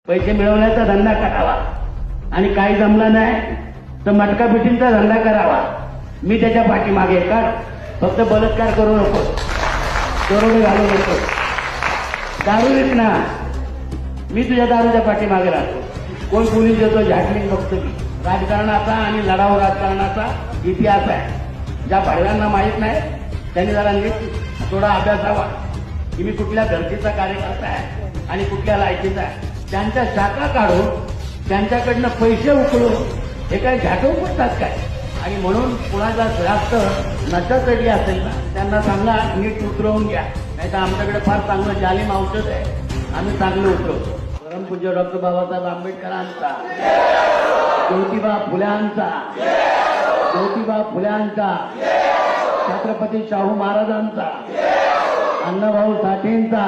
पैसे मिळवण्याचा धंदा करावा आणि काही जमला नाही तर मटका पिटींचा धंदा करावा. मी त्याच्या पाठीमागे का फक्त बलात्कार करू नको, दरोडे घालू नको, दारू विक ना, मी तुझ्या दारूच्या पाठीमागे राहतो. कोण पोलीस येतो झाटलीन बघतो मी. राजकारणाचा आणि लढाऊ राजकारणाचा इतिहास आहे. ज्या भाड्यांना माहीत नाही त्यांनी जरा नीट थोडा अभ्यास हवा की मी कुठल्या धर्तीचा कार्यकर्ता आहे आणि कुठल्या लायकीचा आहे. त्यांच्या शाखा काढून त्यांच्याकडनं पैसे उकळून हे काय झाटवून पडतात काय. आणि म्हणून कुणाचा जास्त नशा चढली असेल ना त्यांना सांगा नीट उतरवून घ्या, नाही तर आमच्याकडे फार चांगलं जालिम औषध आहे, आम्ही चांगलं उतरवतो. परमपूज्य डॉक्टर बाबासाहेब आंबेडकरांचा, ज्योतिबा फुल्यांचा, ज्योतिबा फुल्यांचा, छत्रपती शाहू महाराजांचा, अण्णाभाऊ साठेंचा,